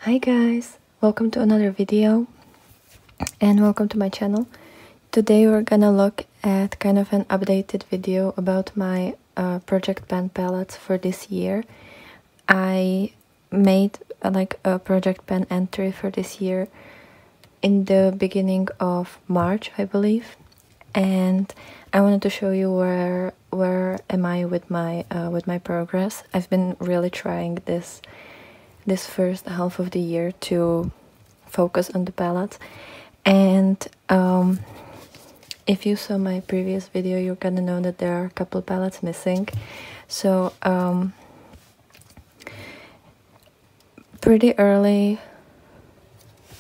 Hi guys, welcome to another video and welcome to my channel. Today we're gonna look at kind of an updated video about my project pen palettes for this year. I made like a project pen entry for this year in the beginning of March, I believe, and I wanted to show you where am I with my progress. I've been really trying this first half of the year to focus on the palettes, and if you saw my previous video, you're gonna know that there are a couple palettes missing. So pretty early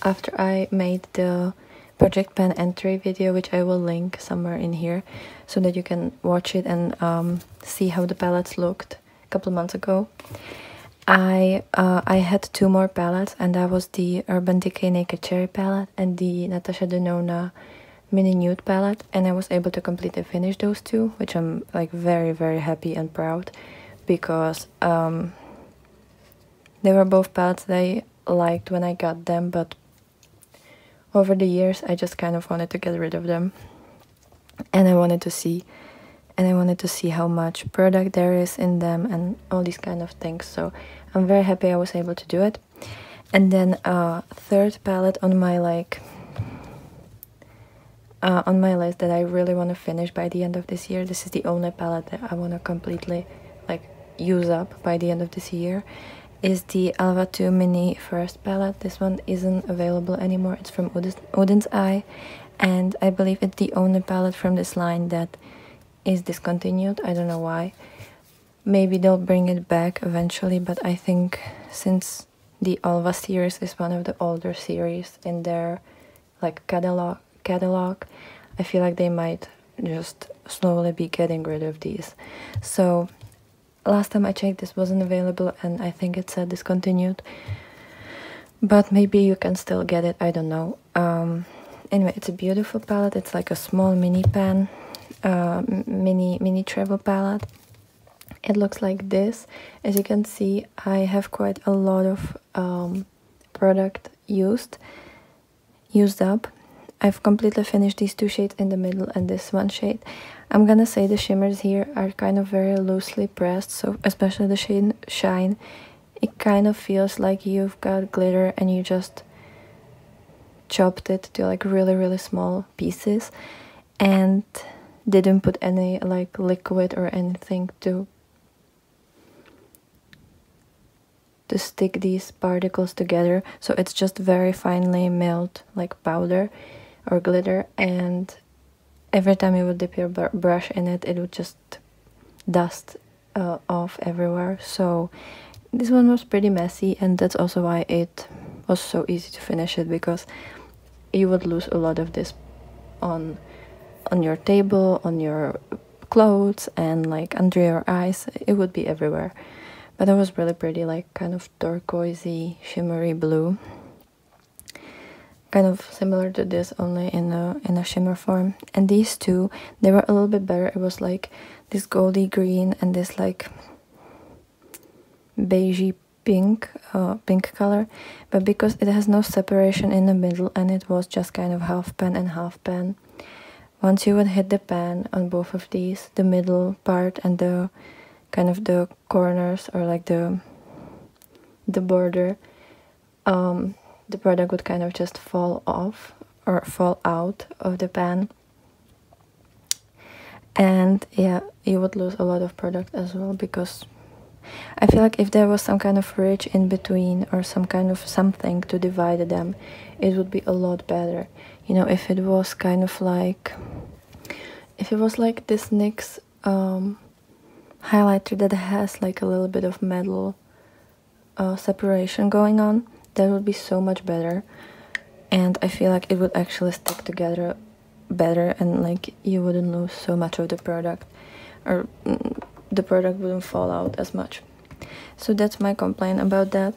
after I made the project pen entry video, which I will link somewhere in here so that you can watch it and see how the palettes looked a couple months ago, I had two more palettes, and that was the Urban Decay Naked Cherry palette and the Natasha Denona Mini Nude palette, and I was able to completely finish those two, which I'm like very happy and proud, because they were both palettes that I liked when I got them, but over the years I just kind of wanted to get rid of them, and I wanted to see how much product there is in them and all these kind of things. So I'm very happy I was able to do it. And then third palette on my list that I really want to finish by the end of this year. This is the only palette that I want to completely like use up by the end of this year, is the Alva 2 Mini First palette. This one isn't available anymore. It's from Oden's Eye, and I believe it's the only palette from this line that is discontinued. I don't know why. Maybe they'll bring it back eventually, but I think since the Alva series is one of the older series in their like catalog, I feel like they might just slowly be getting rid of these. So last time I checked, this wasn't available, and I think it said discontinued, but maybe you can still get it, I don't know. Anyway, it's a beautiful palette. It's like a small mini pen, mini travel palette. It looks like this. As you can see, I have quite a lot of product used up. I've completely finished these two shades in the middle and this one shade. I'm gonna say the shimmers here are kind of very loosely pressed, so especially the shade Shine, it kind of feels like you've got glitter and you just chopped it to like really small pieces and didn't put any like liquid or anything to stick these particles together. So it's just very finely milled like powder or glitter, and every time you would dip your brush in it, it would just dust off everywhere. So this one was pretty messy, and that's also why it was so easy to finish it, because you would lose a lot of this on your table, on your clothes, and like under your eyes. It would be everywhere. But it was really pretty, like kind of turquoisey, shimmery blue. Kind of similar to this, only in a shimmer form. And these two, they were a little bit better. It was like this goldy green and this like beigey pink color, but because it has no separation in the middle and it was just kind of half pen and half pen, once you would hit the pen on both of these, the middle part and the kind of the corners or like the border, the product would kind of just fall off or fall out of the pen, and yeah, you would lose a lot of product as well, because I feel like if there was some kind of ridge in between or some kind of something to divide them, it would be a lot better. You know, if it was kind of like, if it was like this NYX highlighter that has like a little bit of metal separation going on, that would be so much better, and I feel like it would actually stick together better, and like you wouldn't lose so much of the product, or the product wouldn't fall out as much. So that's my complaint about that.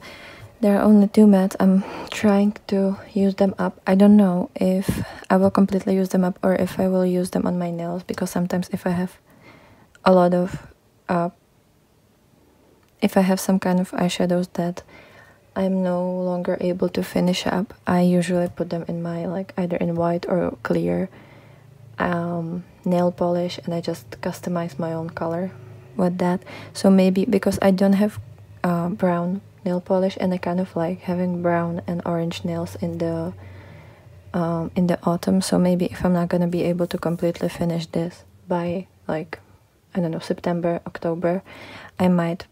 There are only two mattes. I'm trying to use them up. I don't know if I will completely use them up or if I will use them on my nails, because sometimes if I have a lot of if I have some kind of eyeshadows that I'm no longer able to finish up, I usually put them in my, like, either in white or clear nail polish, and I just customize my own color with that. So maybe because I don't have brown nail polish, and I kind of like having brown and orange nails in the autumn, so maybe if I'm not gonna be able to completely finish this by, like, I don't know, September, October, I might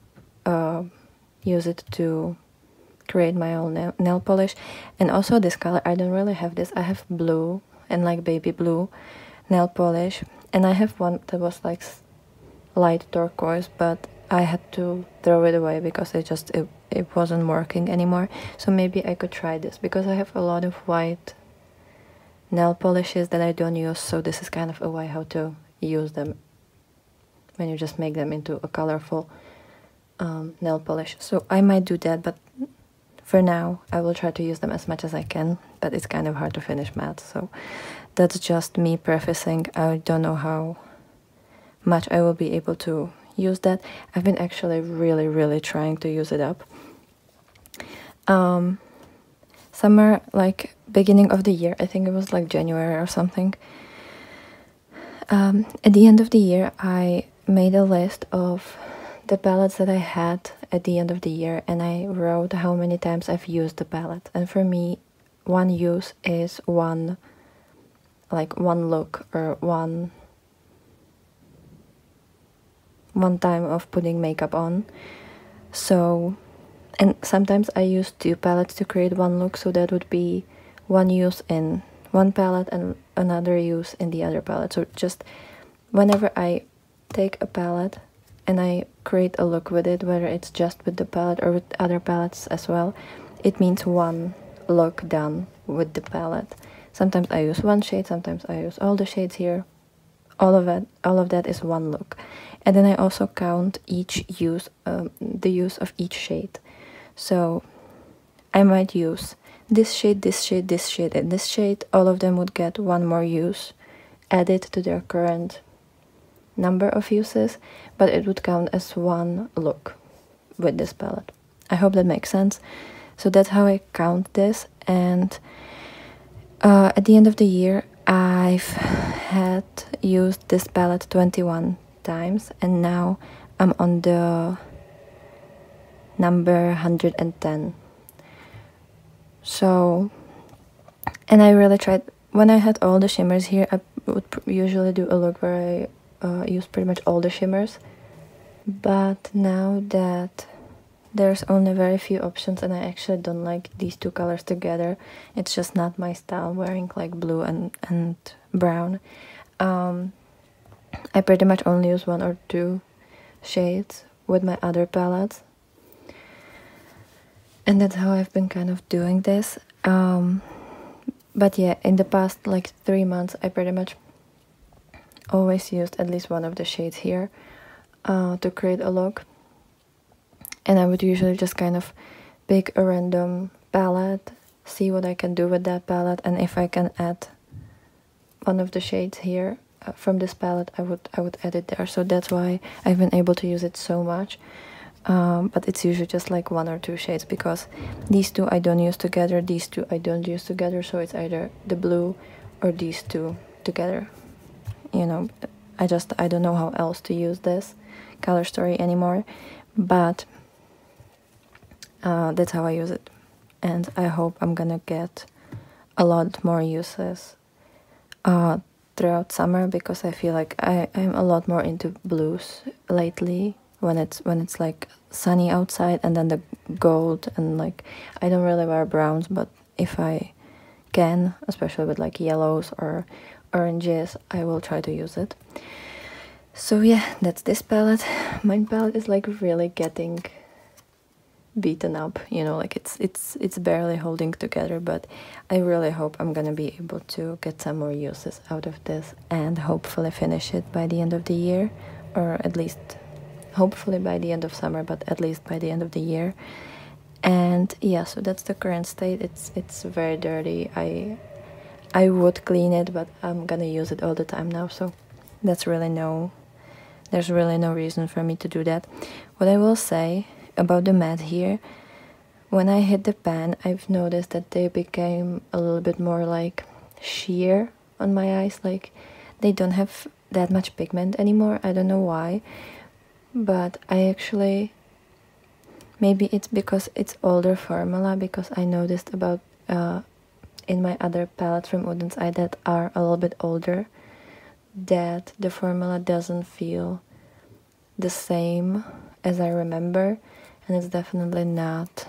use it to create my own nail polish. And also this color, I don't really have this. I have blue and like baby blue nail polish, and I have one that was like light turquoise, but I had to throw it away because it wasn't working anymore. So maybe I could try this, because I have a lot of white nail polishes that I don't use, so this is kind of a way how to use them when you just make them into a colorful nail polish. So I might do that, but for now I will try to use them as much as I can, but it's kind of hard to finish matte, so that's just me prefacing. I don't know how much I will be able to use that. I've been actually really trying to use it up. Summer, like beginning of the year, I think it was like January or something, at the end of the year I made a list of the palettes that I had at the end of the year, and I wrote how many times I've used the palette. And for me, one use is one look, or one time of putting makeup on. So, and sometimes I use two palettes to create one look, so that would be one use in one palette and another use in the other palette. So just whenever I take a palette and I create a look with it, whether it's just with the palette or with other palettes as well, it means one look done with the palette. Sometimes I use one shade, sometimes I use all the shades here. All of that is one look. And then I also count each use, the use of each shade. So I might use this shade, this shade, this shade, and this shade. All of them would get one more use added to their current number of uses, but it would count as one look with this palette. I hope that makes sense. So that's how I count this. And at the end of the year, I've had used this palette 21 times, and now I'm on the number 110. So, and I really tried, when I had all the shimmers here, I would usually do a look where I use pretty much all the shimmers. But now that there's only very few options, and I actually don't like these two colors together, it's just not my style, wearing like blue and brown. I pretty much only use one or two shades with my other palettes, and that's how I've been kind of doing this. But yeah, in the past like 3 months, I pretty much always used at least one of the shades here to create a look. And I would usually just kind of pick a random palette, see what I can do with that palette, and if I can add one of the shades here from this palette, I would add it there. So that's why I've been able to use it so much. But it's usually just like one or two shades, because these two I don't use together, these two I don't use together, so it's either the blue or these two together. You know, I don't know how else to use this color story anymore, but that's how I use it. And I hope I'm gonna get a lot more uses throughout summer, because I feel like I'm a lot more into blues lately when it's like sunny outside, and then the gold, and like I don't really wear browns, but if I can, especially with like yellows or oranges, I will try to use it. So yeah, that's this palette. My palette is like really getting beaten up, you know, like it's barely holding together, but I really hope I'm gonna be able to get some more uses out of this and hopefully finish it by the end of the year, or at least hopefully by the end of summer, but at least by the end of the year. And yeah, so that's the current state. It's very dirty. I would clean it, but I'm gonna use it all the time now, so there's really no reason for me to do that. What I will say about the matte here, when I hit the pan, I've noticed that they became a little bit more like sheer on my eyes. Like they don't have that much pigment anymore. I don't know why, but I actually, maybe it's because it's older formula, because I noticed about in my other palettes from Oden's Eye that are a little bit older, that the formula doesn't feel the same as I remember, and it's definitely not,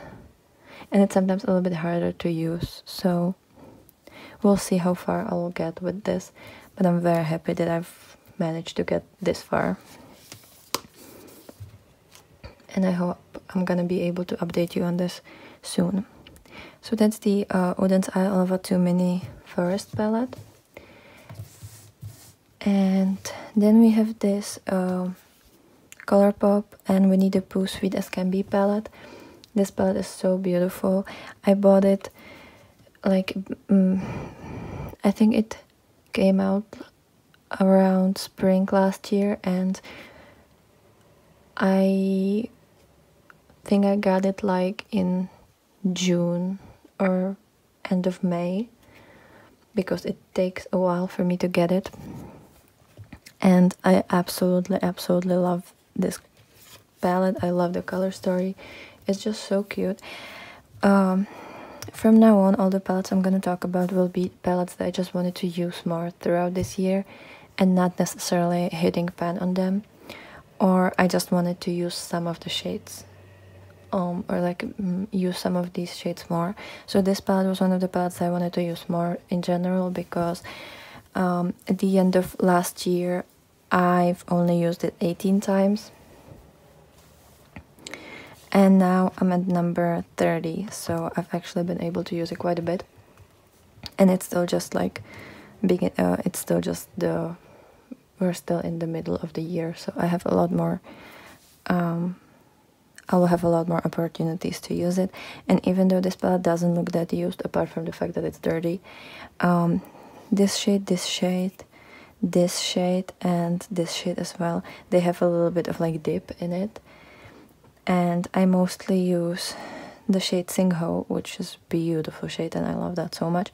and it's sometimes a little bit harder to use, so we'll see how far I will get with this, but I'm very happy that I've managed to get this far, and I hope I'm gonna be able to update you on this soon. So that's the Oden's Eye Alva 2 Mini Forest palette. And then we have this Colourpop and Winnie the Pooh Sweet as Can Be palette. This palette is so beautiful. I bought it like, I think it came out around spring last year, and I think I got it like in June or end of May, because it takes a while for me to get it. And I absolutely love this palette. I love the color story. It's just so cute. From now on, all the palettes I'm going to talk about will be palettes that I just wanted to use more throughout this year, and not necessarily hitting pan on them, or I just wanted to use some of the shades, or like use some of these shades more. So this palette was one of the palettes I wanted to use more in general, because at the end of last year I've only used it 18 times, and now I'm at number 30, so I've actually been able to use it quite a bit, and it's still just like it's still just we're still in the middle of the year, so I have a lot more I will have a lot more opportunities to use it. And even though this palette doesn't look that used, apart from the fact that it's dirty, this shade, this shade, this shade, and this shade as well, they have a little bit of like dip in it. And I mostly use the shade Sing Ho, which is a beautiful shade, and I love that so much.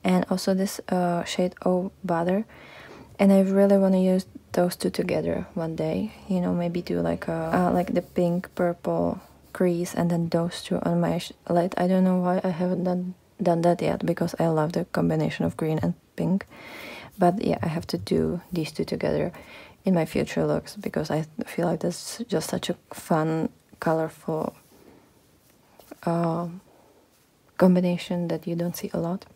And also this shade Oh Bother. And I really want to use those two together one day, you know, maybe do like a like the pink purple crease and then those two on my lid. I don't know why I haven't done that yet, because I love the combination of green and pink. But yeah, I have to do these two together in my future looks, because I feel like that's just such a fun, colorful combination that you don't see a lot.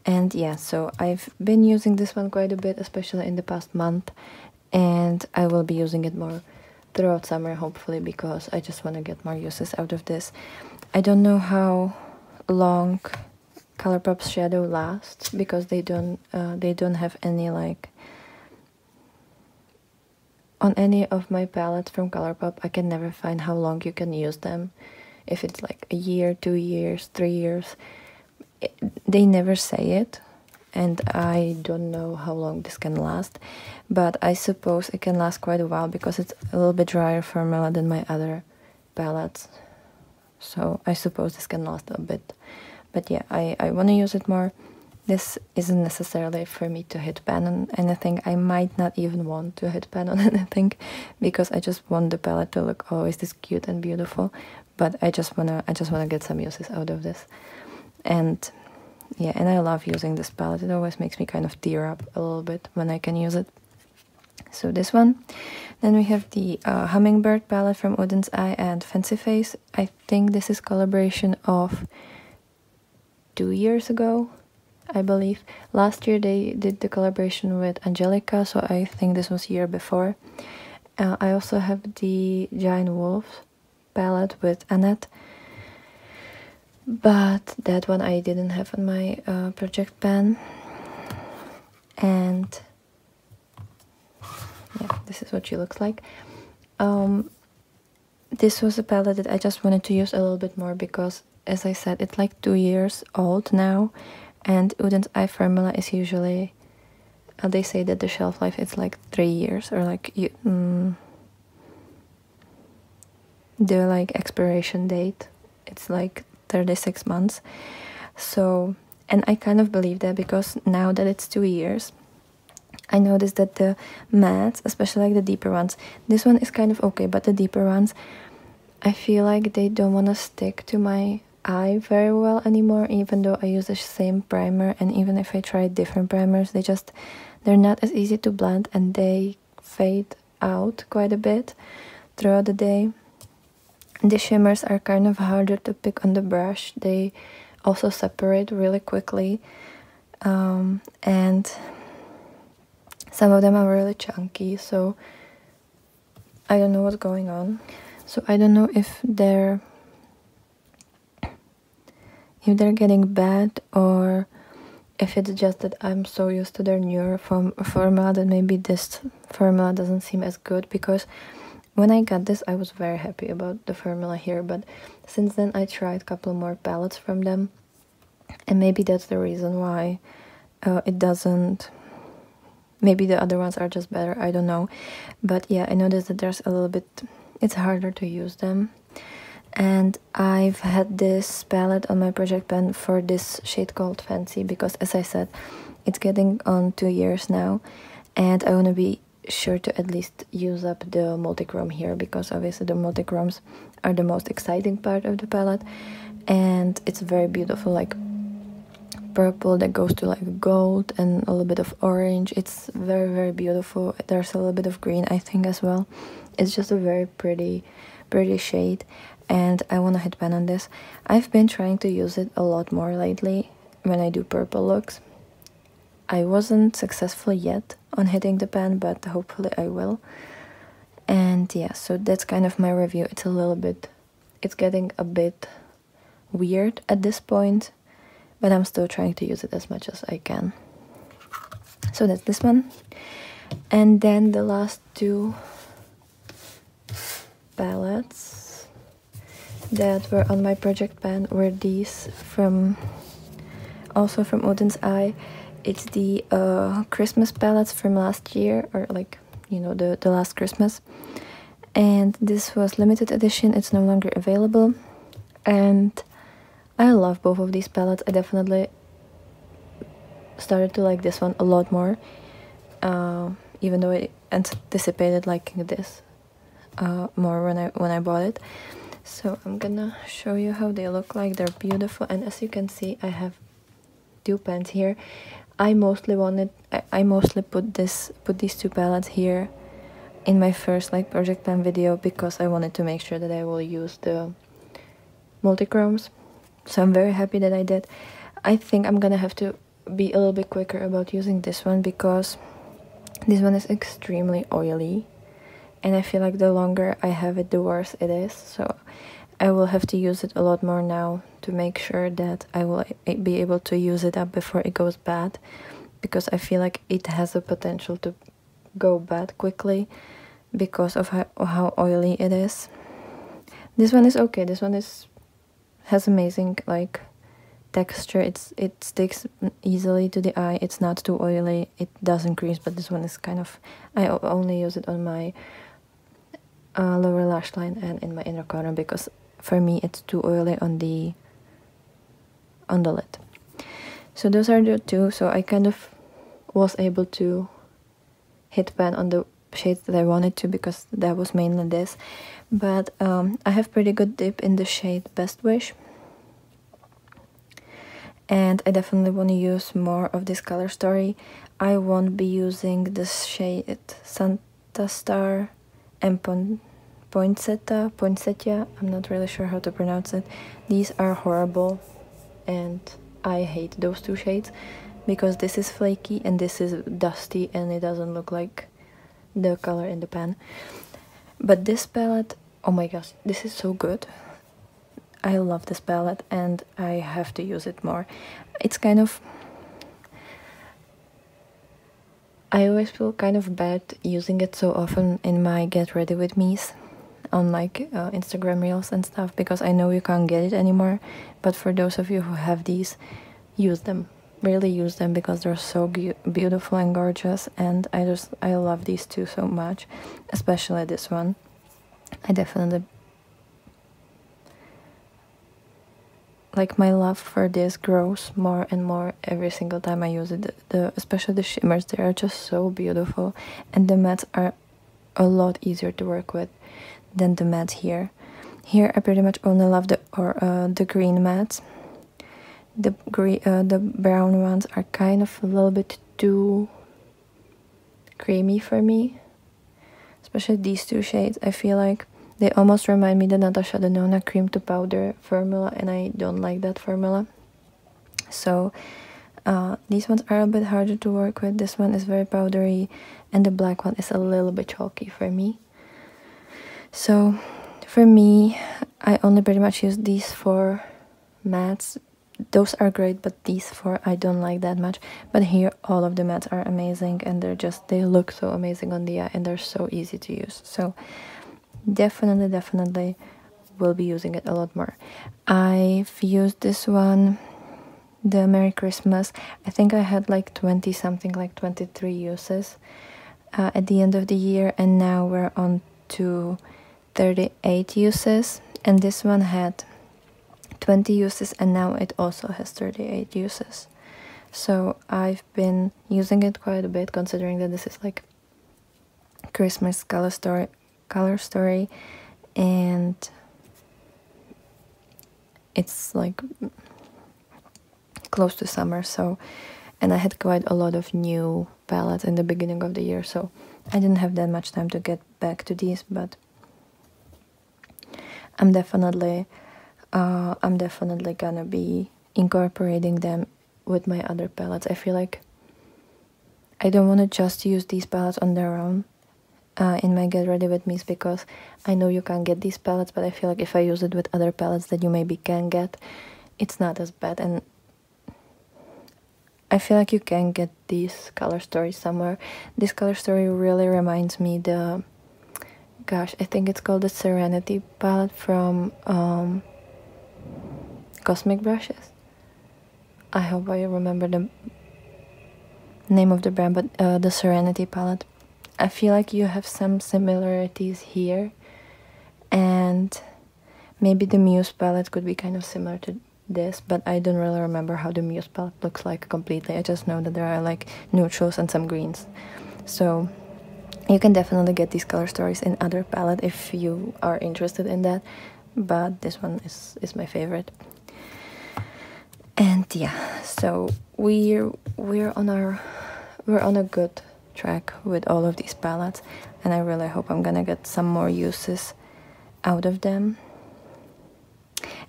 And yeah, so I've been using this one quite a bit, especially in the past month, and I will be using it more throughout summer, hopefully, because I just want to get more uses out of this. I don't know how long Colourpop's shadow lasts, because they don't have any, like, on any of my palettes from Colourpop, I can never find how long you can use them. If it's like a year, 2 years, 3 years, they never say it, and I don't know how long this can last, but I suppose it can last quite a while, because it's a little bit drier formula than my other palettes, so I suppose this can last a bit. But yeah, I want to use it more. This isn't necessarily for me to hit pan on anything. I might not even want to hit pan on anything, because I just want the palette to look always this cute and beautiful, but I just wanna get some uses out of this. And yeah, and I love using this palette. It always makes me kind of tear up a little bit when I can use it. So this one. Then we have the Hummingbird palette from Oden's Eye and Fancy Face. I think this is collaboration of 2 years ago, I believe. Last year they did the collaboration with Angelica, so I think this was year before. I also have the Giant Wolf palette with Annette, but that one I didn't have on my project pan. And yeah, this is what she looks like. This was a palette that I just wanted to use a little bit more, because as I said, it's like 2 years old now, and Oden's Eye formula is usually, they say that the shelf life is like 3 years, or like the like expiration date it's like 36 months. So, and I kind of believe that, because now that it's 2 years, I noticed that the mattes, especially like the deeper ones, this one is kind of okay, but the deeper ones, I feel like they don't want to stick to my eye very well anymore, even though I use the same primer, and even if I try different primers, they're not as easy to blend, and they fade out quite a bit throughout the day. The shimmers are kind of harder to pick on the brush. They also separate really quickly, and some of them are really chunky, so I don't know what's going on. So I don't know if they're getting bad, or if it's just that I'm so used to their newer formula that maybe this formula doesn't seem as good, because when I got this I was very happy about the formula here, but since then I tried a couple more palettes from them, and maybe that's the reason why it doesn't. Maybe the other ones are just better, I don't know. But yeah, I noticed that there's a little bit, it's harder to use them. And I've had this palette on my project pen for this shade called Fancy, because as I said, it's getting on 2 years now, and I want to be sure to at least use up the multi-chrome here, because obviously the multi-chromes are the most exciting part of the palette, and it's very beautiful, like purple that goes to like gold and a little bit of orange. It's very, very beautiful. There's a little bit of green, I think, as well. It's just a very pretty shade, and I want to hit pan on this. I've been trying to use it a lot more lately when I do purple looks. I wasn't successful yet on hitting the pan, but hopefully I will. And yeah, so that's kind of my review. It's getting a bit weird at this point, but I'm still trying to use it as much as I can. So that's this one. And then the last two palettes that were on my project pan were these also from Oden's Eye. It's the Christmas palettes from last year, or like, you know, the last Christmas. And this was limited edition, it's no longer available. And I love both of these palettes. I definitely started to like this one a lot more, even though I anticipated liking this more when I bought it. So I'm gonna show you how they look like. They're beautiful, and as you can see, I have two pans here. I mostly put these two palettes here in my first like project pan video, because I wanted to make sure that I will use the multi-chromes. So I'm very happy that I did. I think I'm gonna have to be a little bit quicker about using this one, because this one is extremely oily, and I feel like the longer I have it, the worse it is. So I will have to use it a lot more now to make sure that I will be able to use it up before it goes bad, because I feel like it has the potential to go bad quickly because of how oily it is. This one is okay. This one has amazing like texture. It sticks easily to the eye. It's not too oily. It doesn't crease, but this one is kind of, I only use it on my lower lash line and in my inner corner, because for me it's too oily on the lid. So those are the two. So I kind of was able to hit pan on the shades that I wanted to, because that was mainly this. But I have pretty good dip in the shade Best Wish, and I definitely want to use more of this color story. I won't be using this shade Santa Star and Poinsettia. I'm not really sure how to pronounce it. These are horrible, and I hate those two shades, because this is flaky and this is dusty, and it doesn't look like the color in the pan. But this palette, oh my gosh, this is so good. I love this palette, and I have to use it more. It's kind of, I always feel kind of bad using it so often in my get ready with me's on like Instagram reels and stuff, because I know you can't get it anymore. But for those of you who have these, use them, really use them, because they're so beautiful and gorgeous, and I love these two so much, especially this one. I definitely like my love for this grows more and more every single time I use it. Especially the shimmers, they are just so beautiful, and the mattes are a lot easier to work with than the mattes here. Here I pretty much only love the green mattes. The brown ones are kind of a little bit too creamy for me, especially these two shades. I feel like they almost remind me the Natasha Denona cream to powder formula, and I don't like that formula. So these ones are a bit harder to work with. This one is very powdery, and the black one is a little bit chalky for me. So for me, I only pretty much use these 4 mattes. Those are great, but these 4 I don't like that much. But here all of the mattes are amazing, and they look so amazing on the eye, and they're so easy to use. So definitely will be using it a lot more. I've used this one, the Merry Christmas. I think I had like 20 something, like 23 uses at the end of the year, and now we're on to 38 uses, and this one had 20 uses, and now it also has 38 uses. So I've been using it quite a bit, considering that this is like Christmas color story, and it's like close to summer. So, and I had quite a lot of new palettes in the beginning of the year, so I didn't have that much time to get back to these, but I'm definitely gonna be incorporating them with my other palettes. I feel like I don't want to just use these palettes on their own in my get ready with me's, because I know you can't get these palettes, but I feel like if I use it with other palettes that you maybe can get, it's not as bad. And I feel like you can get these color stories somewhere. This color story really reminds me gosh, I think it's called the Serenity palette from Cosmic Brushes. I hope I remember the name of the brand, but the Serenity palette. I feel like you have some similarities here, and maybe the Muse palette could be kind of similar to this, but I don't really remember how the Muse palette looks like completely. I just know that there are like neutrals and some greens. So you can definitely get these color stories in other palette if you are interested in that, but this one is my favorite. And yeah, so we're on a good track with all of these palettes, and I really hope I'm gonna get some more uses out of them.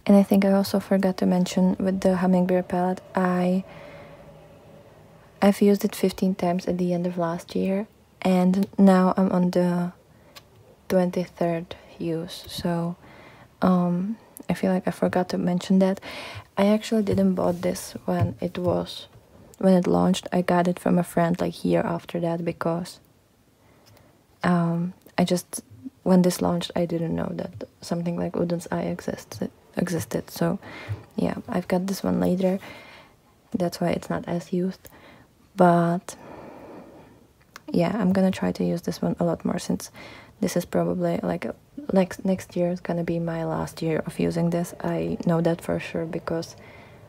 And I think I also forgot to mention with the Hummingbird palette, I've used it 15 times at the end of last year, and now I'm on the 23rd use. So I feel like I forgot to mention that. I actually didn't bought this when it launched. I got it from a friend like year after that, because when this launched, I didn't know that something like Oden's Eye existed. So yeah, I've got this one later. That's why it's not as used. But yeah, I'm gonna try to use this one a lot more, since this is probably like next year is gonna be my last year of using this. I know that for sure, because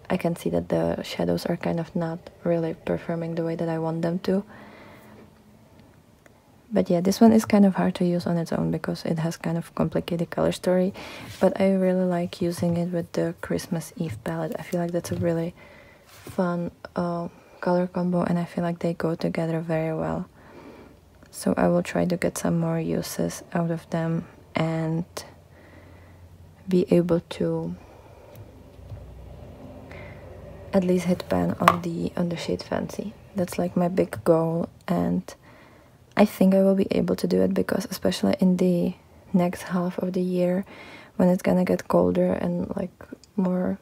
I can see that the shadows are kind of not really performing the way that I want them to. But yeah, this one is kind of hard to use on its own because it has kind of complicated color story, but I really like using it with the Christmas Eve palette. I feel like that's a really fun color combo, and I feel like they go together very well. So I will try to get some more uses out of them and be able to at least hit pan on the shade Fancy. That's like my big goal, and I think I will be able to do it, because especially in the next half of the year, when it's gonna get colder and like more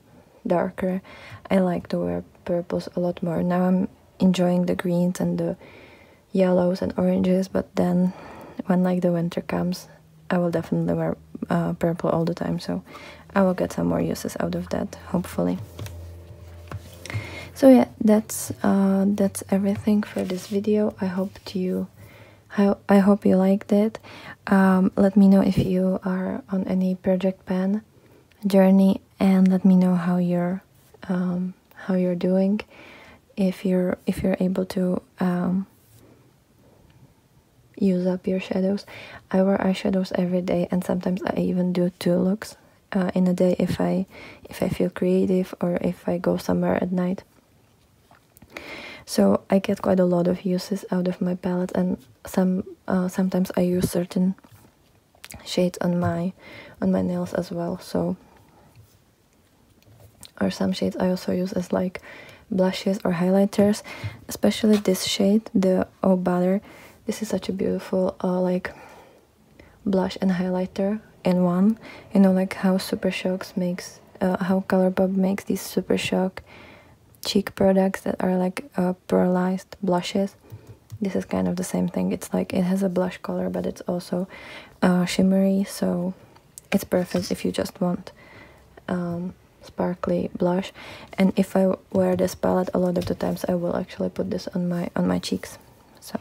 darker, I like to wear purples a lot more. Now I'm enjoying the greens and the yellows and oranges, but then when like the winter comes, I will definitely wear purple all the time, so I will get some more uses out of that, hopefully. So yeah, that's everything for this video. I hope you liked it. Let me know if you are on any project pan journey, and let me know how you're doing, if you're able to use up your shadows. I wear eyeshadows every day, and sometimes I even do 2 looks in a day if I feel creative or if I go somewhere at night. So I get quite a lot of uses out of my palette, and sometimes I use certain shades on my nails as well. So, or some shades I also use as like blushes or highlighters, especially this shade, the Oh Butter. This is such a beautiful like blush and highlighter in one. You know, like how Super Shocks makes how Colourpop makes these Super Shock cheek products that are like pearlized blushes. This is kind of the same thing. It's like it has a blush color, but it's also shimmery, so it's perfect if you just want sparkly blush. And if I wear this palette, a lot of the times I will actually put this on my cheeks. So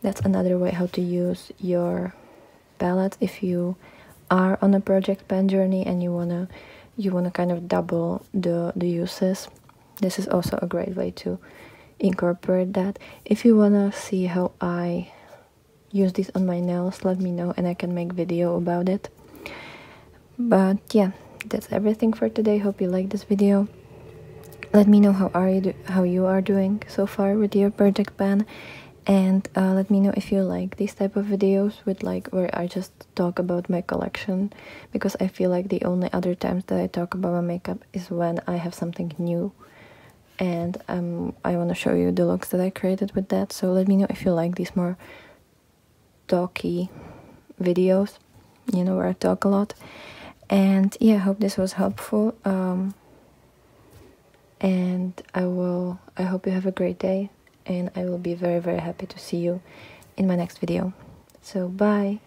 that's another way how to use your palette if you are on a project pan journey and you wanna kind of double the uses. This is also a great way to incorporate that. If you wanna see how I use these on my nails, let me know and I can make video about it. But yeah, that's everything for today. Hope you like this video. Let me know how you are doing so far with your project pan, and let me know if you like these type of videos with like where I just talk about my collection, because I feel like the only other times that I talk about my makeup is when I have something new and I want to show you the looks that I created with that. So let me know if you like these more talky videos, you know, where I talk a lot. And yeah, I hope this was helpful, and I hope you have a great day, and I will be very, very happy to see you in my next video. So bye.